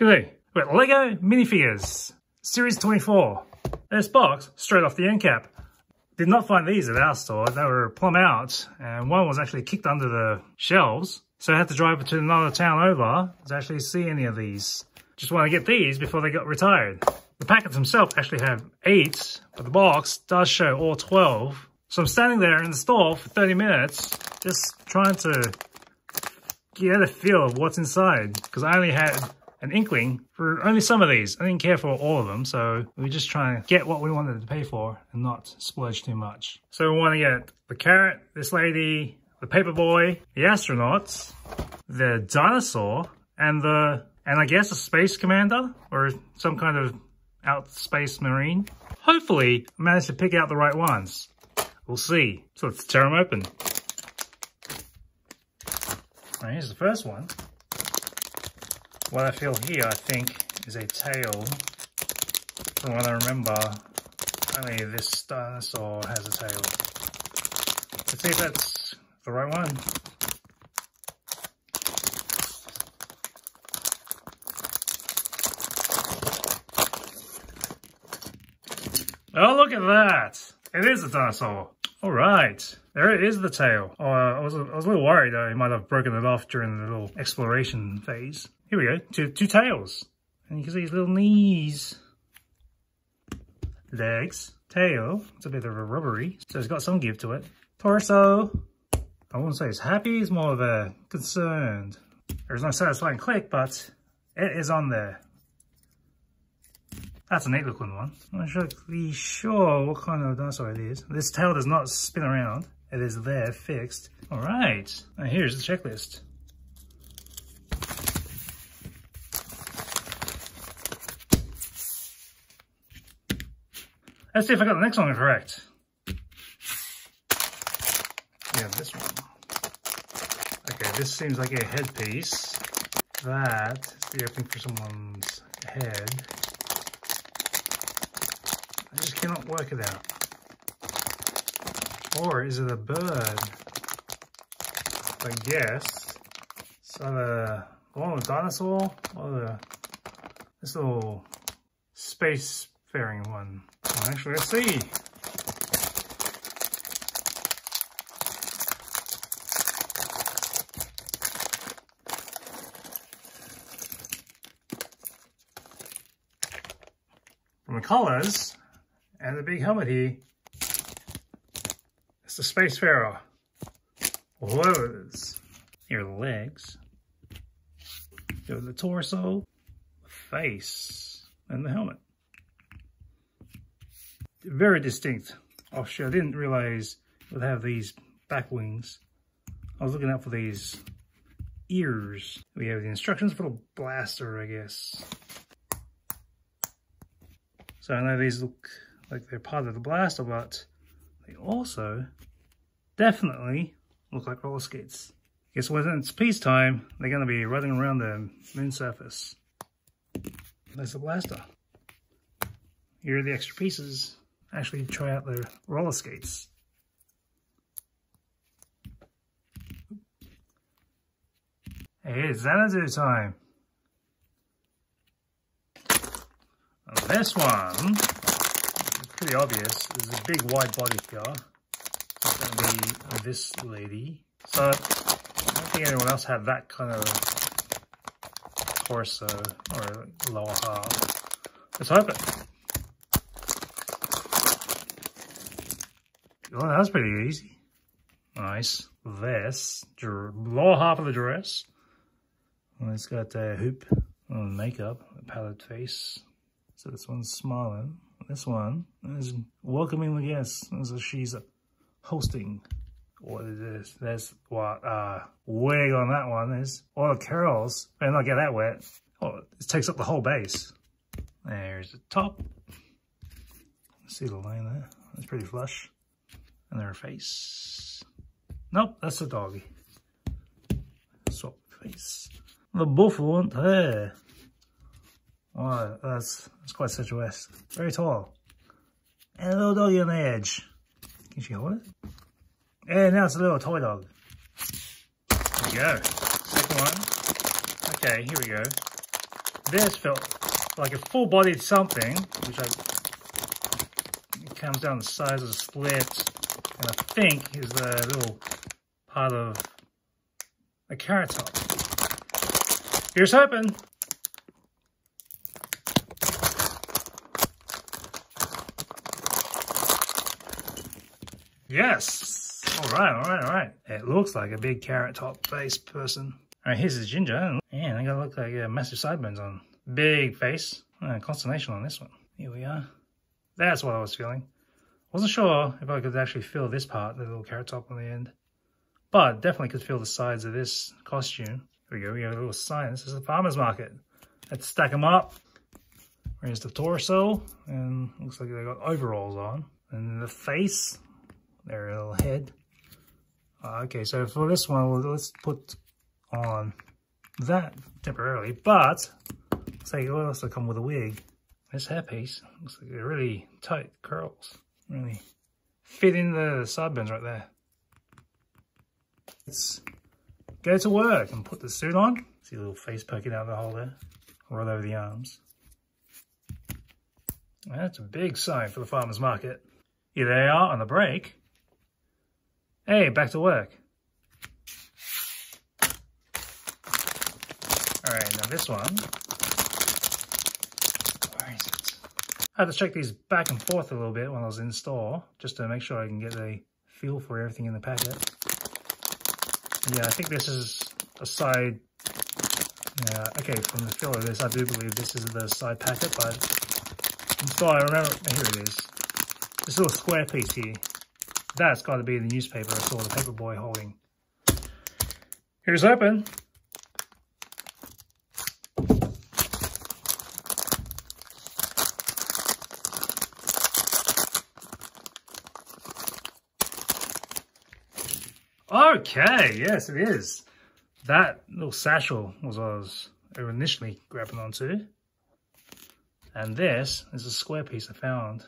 Good day. We're at Lego Minifigures Series 24. This box, straight off the end cap. Did not find these at our store. They were plumb out, and one was actually kicked under the shelves. So I had to drive to another town over to actually see any of these. Just want to get these before they got retired. The packets themselves actually have 8, but the box does show all 12. So I'm standing there in the store for 30 minutes, just trying to get a feel of what's inside, because I only had an inkling for only some of these. I didn't care for all of them, so we were just trying to get what we wanted to pay for and not splurge too much. So we want to get the carrot, this lady, the paperboy, the astronauts, the dinosaur, and I guess a space commander or some kind of out-space marine. Hopefully I managed to pick out the right ones. We'll see. So let's tear them open. Now here's the first one. What I feel here, I think, is a tail. From what I remember, only this dinosaur has a tail. Let's see if that's the right one. Oh, look at that! It is a dinosaur. All right, there is the tail. Oh, I was a little worried though. He might have broken it off during the little exploration phase. Here we go, two tails. And you can see his little knees. Legs, tail. It's a bit of a rubbery, so it's got some give to it. Torso. I wouldn't say it's happy, it's more of a concerned. There's no satisfying click, but it is on there. That's a neat looking one. I'm not really sure what kind of dinosaur it is. This tail does not spin around. It is there, fixed. All right, and here's the checklist. Let's see if I got the next one correct. Yeah, this one. Okay, this seems like a headpiece. That is the opening for someone's head. I just cannot work it out. Or is it a bird? I guess. So the one with dinosaur, or this little space-faring one. Well, actually, let's see. From the colors and the big helmet here, it's the Spacefarer. Whoa! Here are the legs. Here are the torso, the face, and the helmet. Very distinct. Oh shit, I didn't realize it would have these back wings. I was looking out for these ears. We have the instructions for the blaster, I guess. So I know these look like they're part of the blaster, but they also definitely look like roller skates. Guess when it's peacetime, they're going to be running around the moon surface. There's the blaster. Here are the extra pieces. Actually try out the roller skates. Hey, it's Xanadu time. And this one is pretty obvious. There's a big wide body here. It's going to be this lady. So I don't think anyone else had that kind of torso or lower half. Let's hope it. Oh, that was pretty easy. Nice. This lower half of the dress. And it's got a hoop and makeup, a pallid face. So this one's smiling. This one is welcoming the guests as if she's hosting what it is. There's what wig on that one is. All the curls better not get that wet. Oh, it takes up the whole base. There's the top. See the line there? That's pretty flush. And their face. Nope, that's the doggy. Swap face. The buffalo went there. Oh, that's quite statuesque. Very tall. And a little doggy on the edge. Can she hold it? And now it's a little toy dog. There we go. Second one. Okay, here we go. This felt like a full-bodied something, which it comes down the sides of the slit, and I think is the little part of a carrot top. Here's hoping. Yes. All right. It looks like a big carrot top face person. All right, here's his ginger. Man, I gotta look like massive sideburns on. Big face. Consternation on this one. Here we are. That's what I was feeling. Wasn't sure if I could actually feel this part, the little carrot top on the end. But definitely could feel the sides of this costume. Here we go, we have a little sign. This is a farmer's market. Let's stack them up. Here's the torso, and looks like they got overalls on. And the face, their little head. Okay, so for this one, let's put on that temporarily, but looks like it will also come with a wig. This hairpiece looks like they're really tight curls. Really fit in the sideburns right there. Let's go to work and put the suit on. See a little face poking out of the hole there, right over the arms. That's a big sign for the farmer's market. Here they are on the break. Hey, back to work. All right, now this one. Where is it? I had to check these back and forth a little bit when I was in store, just to make sure I can get a feel for everything in the packet. Yeah, I think this is a side. Yeah, okay, from the feel of this, I do believe this is the side packet, but in store, I remember, here it is. This little square piece here. That's got to be the newspaper I saw the paper boy holding. Here's open. Okay, yes it is. That little satchel was what I was initially grabbing onto. And this is a square piece I found.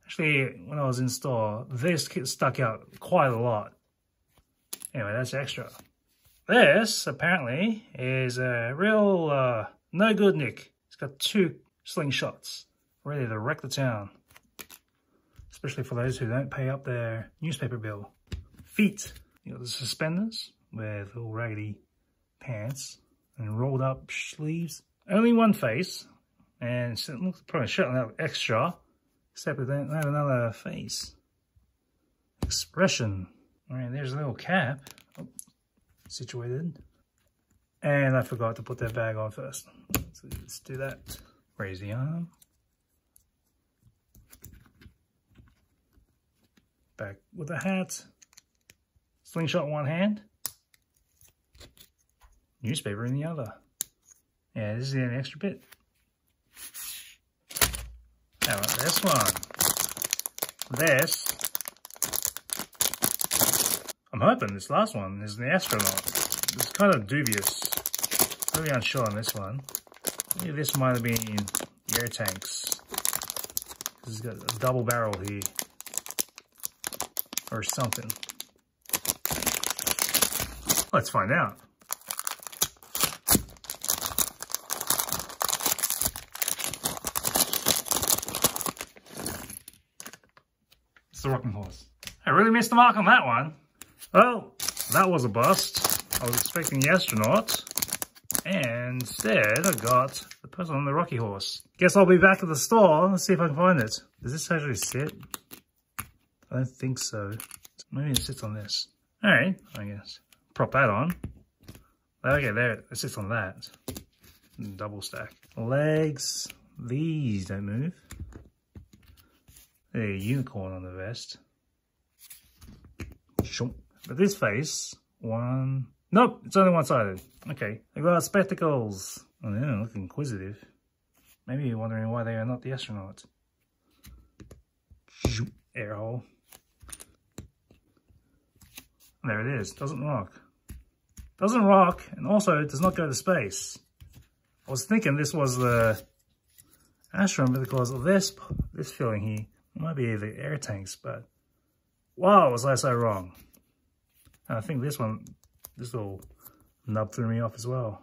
Actually, when I was in store, this stuck out quite a lot. Anyway, that's extra. This, apparently, is a real no good nick. It's got 2 slingshots ready to wreck the town. Especially for those who don't pay up their newspaper bill. Feet. You got the suspenders with little raggedy pants and rolled up sleeves. Only one face. And it looks probably shutting out extra. Except we don't have another face. Expression. Alright, there's a little cap. Oh, situated. And I forgot to put that bag on first. So let's do that. Raise the arm. Back with the hat. Slingshot in one hand. Newspaper in the other. Yeah, this is an extra bit. How about this one? This, I'm hoping this last one is the astronaut. It's kind of dubious. Really unsure on this one. Maybe this might have been the air tanks. This has got a double barrel here. Or something. Let's find out. The Rockin horse. I really missed the mark on that one. Well, that was a bust. I was expecting the astronaut, and instead I got the person on the Rocky horse. Guess I'll be back at the store. Let's see if I can find it. Does this actually sit? I don't think so. Maybe it sits on this. All right, I guess. Prop that on. Okay, there, it sits on that. Double stack. Legs, these don't move. A unicorn on the vest. But this face, one... Nope, it's only one-sided. Okay, I got spectacles. Oh, they don't look inquisitive. Maybe you're wondering why they are not the astronaut. Air hole. There it is, doesn't rock. Doesn't rock, and also it does not go to space. I was thinking this was the astronaut because of this filling here. It might be the air tanks, but wow, was I so wrong. And I think this little nub threw me off as well.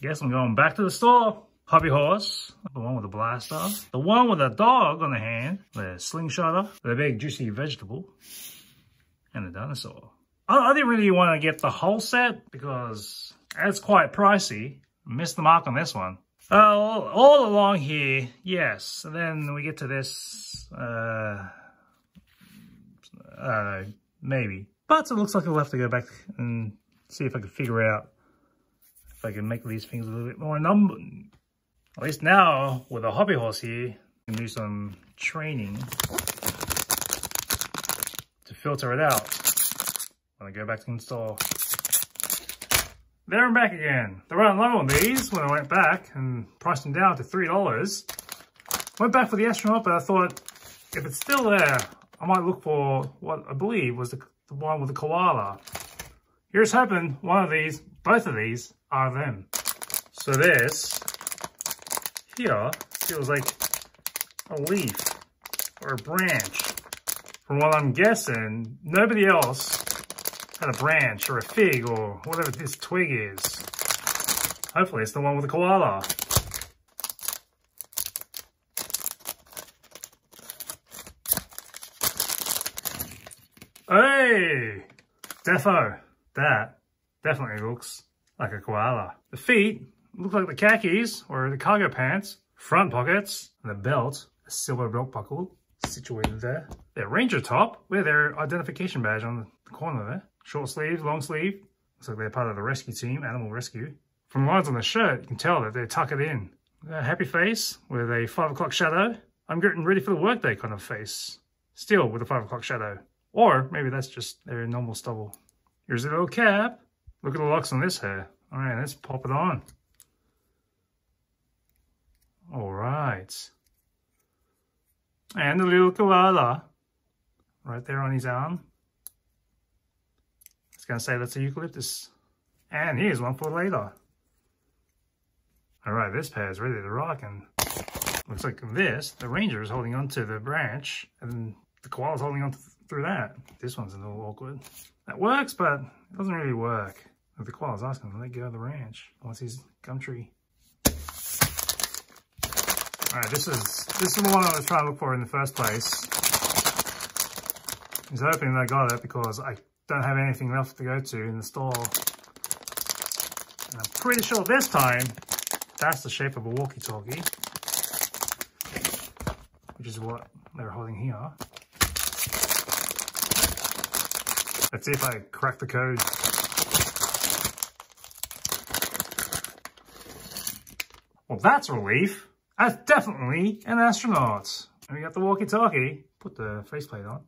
Guess I'm going back to the store. Hobby horse, the one with the blaster, the one with a dog on the hand, the slingshotter, the big juicy vegetable, and the dinosaur. I didn't really want to get the whole set because it's quite pricey. Missed the mark on this one. All along here, yes. And then we get to this, I don't know, maybe. But it looks like I'll have to go back and see if I can figure out if I can make these things a little bit more number. At least now, with a hobby horse here, you can do some training to filter it out when I go back to install. There I'm back again. They ran low on these when I went back and priced them down to $3. Went back for the astronaut, but I thought if it's still there, I might look for what I believe was the one with the koala. Here's hoping one of these, both of these, are them. So this here feels like a leaf or a branch. From what I'm guessing, nobody else had a branch or a fig or whatever this twig is. Hopefully it's the one with the koala. Hey! Defo. That definitely looks like a koala. The feet look like the khakis or the cargo pants. Front pockets and the belt, a silver belt buckle situated there. Their ranger top with their identification badge on the corner there. Short sleeve, long sleeve. Looks like they're part of the rescue team, animal rescue. From the lines on the shirt, you can tell that they tuck it in. A happy face with a 5 o'clock shadow. I'm getting ready for the workday kind of face. Still with a 5 o'clock shadow. Or maybe that's just their normal stubble. Here's a little cap. Look at the locks on this hair. All right, let's pop it on. All right. And the little koala right there on his arm. It's going to say that's a eucalyptus. And here's one for later. All right, this pair is ready to rock. And looks like this, the ranger is holding onto the branch and the koala's holding on through that. This one's a little awkward. That works, but it doesn't really work. If the koala's asking him to let go of the ranch. What's his gum tree? All right, this is the one I was trying to look for in the first place. I was hoping that I got it because I don't have anything left to go to in the store. And I'm pretty sure this time that's the shape of a walkie-talkie, which is what they're holding here. Let's see if I crack the code. Well, that's a relief. That's definitely an astronaut. And we got the walkie-talkie. Put the faceplate on.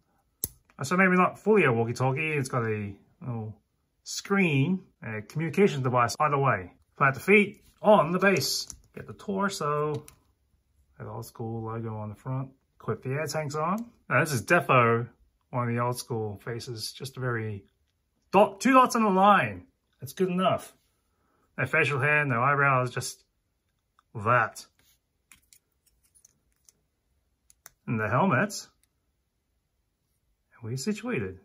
So maybe not fully a walkie-talkie. It's got a little screen, a communication device either way. Plant the feet on the base. Get the torso. That old school logo on the front. Clip the air tanks on. Now this is defo one of the old school faces. Just a very two dots on a line. That's good enough. No facial hair, no eyebrows, just that. And the helmet, we're situated.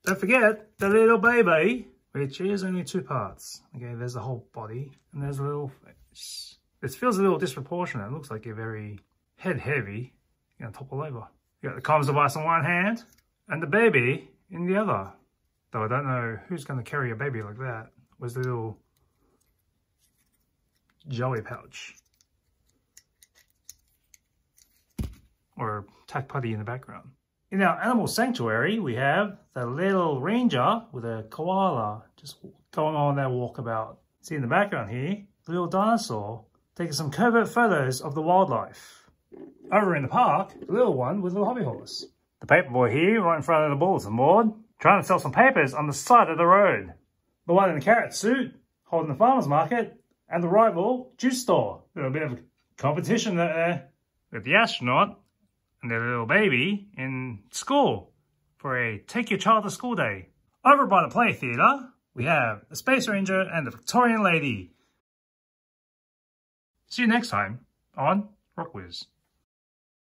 Don't forget the little baby, which is only 2 parts. Okay, there's the whole body, and there's a little face. It feels a little disproportionate. It looks like you're very head heavy. You're gonna topple over. You got the comms device on one hand, and the baby in the other. Though I don't know who's gonna carry a baby like that. Where's the little jelly pouch? Or tack putty in the background. In our animal sanctuary, we have the little ranger with a koala just going on their walkabout. See in the background here, the little dinosaur taking some covert photos of the wildlife. Over in the park, the little one with the hobby horse. The paper boy here, right in front of the bulletin board, trying to sell some papers on the side of the road. The one in the carrot suit, holding the farmer's market, and the rival juice store. A little bit of competition there with the astronaut and their little baby in school for a take your child to school day. Over by the play theatre, we have the Space Ranger and the Victorian Lady. See you next time on Rockwiz.